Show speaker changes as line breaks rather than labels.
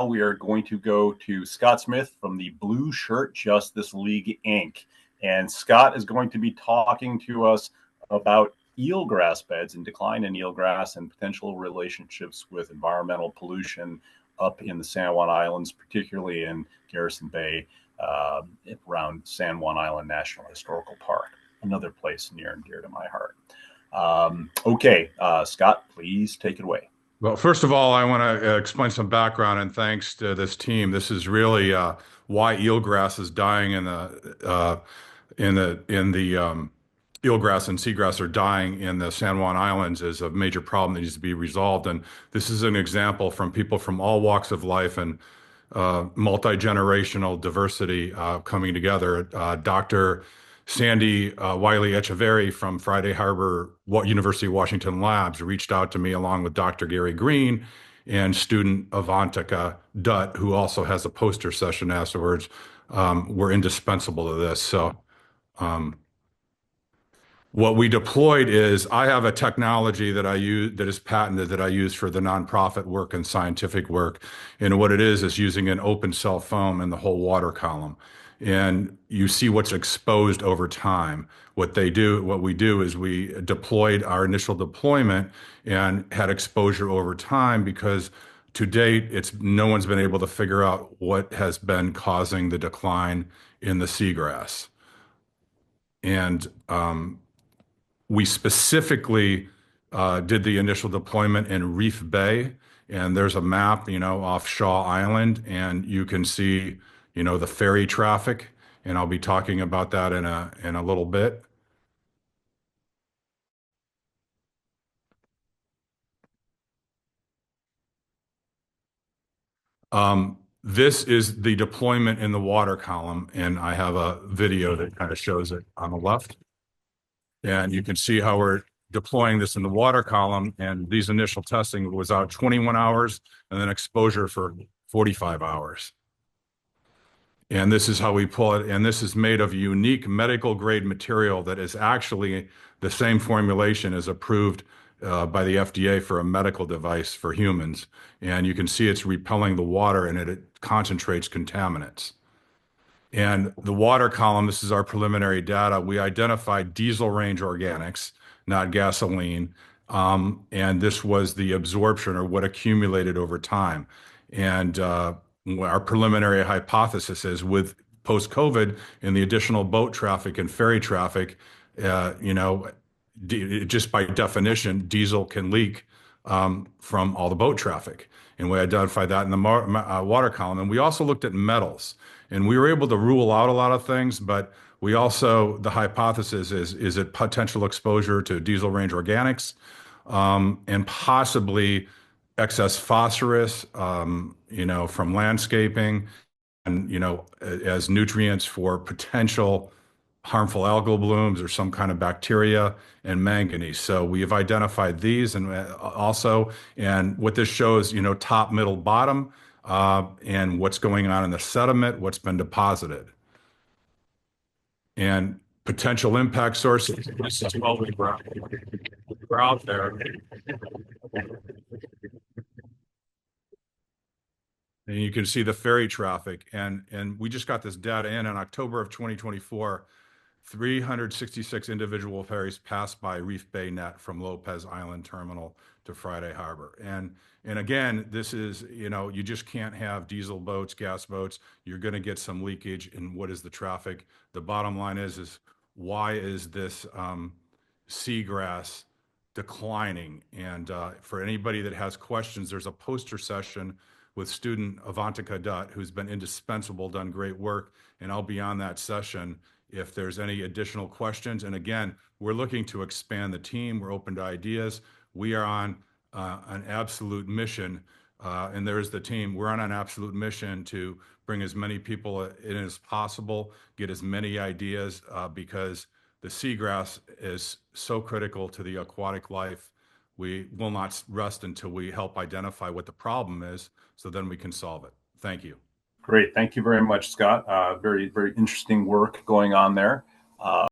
we are going to go to Scott Smith from the Blue Shirt Justice League, Inc. And Scott is going to be talking to us about eelgrass beds and decline in eelgrass and potential relationships with environmental pollution up in the San Juan Islands, particularly in Garrison Bay, around San Juan Island National Historical Park, another place near and dear to my heart. Okay, Scott, please take it away.
Well, first of all, I want to explain some background and thanks to this team. This is really why eelgrass is dying in the eelgrass and seagrass are dying in the San Juan Islands is a major problem that needs to be resolved. And this is an example from people from all walks of life and multi-generational diversity coming together. Dr. Sandy Wiley Echeverry from Friday Harbor University of Washington Labs reached out to me along with Dr. Gary Green and student Avantika Dutt, who also has a poster session afterwards. Were indispensable to this. So what we deployed is I have a technology that I use that is patented that I use for the nonprofit work and scientific work. And what it is using an open cell foam in the whole water column. And you see what's exposed over time. What we do is we deployed our initial deployment and had exposure over time because to date, no one's been able to figure out what has been causing the decline in the seagrass. And we specifically did the initial deployment in Reef Bay, and there's a map, off Shaw Island, and you can see, the ferry traffic, and I'll be talking about that in a little bit. This is the deployment in the water column, and I have a video that kind of shows it on the left. And you can see how we're deploying this in the water column, and these initial testing was out 21 hours and then exposure for 45 hours. And this is how we pull it. And this is made of unique medical grade material that is actually the same formulation as approved by the FDA for a medical device for humans. And you can see it's repelling the water and it concentrates contaminants. And the water column, this is our preliminary data. We identified diesel range organics, not gasoline. And this was the absorption or what accumulated over time. And our preliminary hypothesis is with post-COVID and the additional boat traffic and ferry traffic, just by definition, diesel can leak from all the boat traffic. And we identified that in the water column. And we also looked at metals. And we were able to rule out a lot of things, but we also, the hypothesis is it potential exposure to diesel range organics and possibly excess phosphorus, from landscaping and, as nutrients for potential harmful algal blooms or some kind of bacteria and manganese. So we have identified these and and what this shows, top, middle, bottom, and what's going on in the sediment, what's been deposited. And potential impact sources. This is what we're out there. And you can see the ferry traffic. And we just got this data in October of 2024. 366 individual ferries passed by Reef Bay Net from Lopez Island Terminal to Friday Harbor. And again, this is, you just can't have diesel boats, gas boats. You're going to get some leakage in what is the traffic. The bottom line is why is this seagrass declining? And for anybody that has questions, there's a poster session with student Avantika Dutt, who's been indispensable, done great work, and I'll be on that session if there's any additional questions. And again, we're looking to expand the team. We're open to ideas. We are on an absolute mission, and there's the team. We're on an absolute mission to bring as many people in as possible, get as many ideas, because the seagrass is so critical to the aquatic life. We will not rest until we help identify what the problem is, so then we can solve it. Thank you.
Great. Thank you very much, Scott. Very, very interesting work going on there.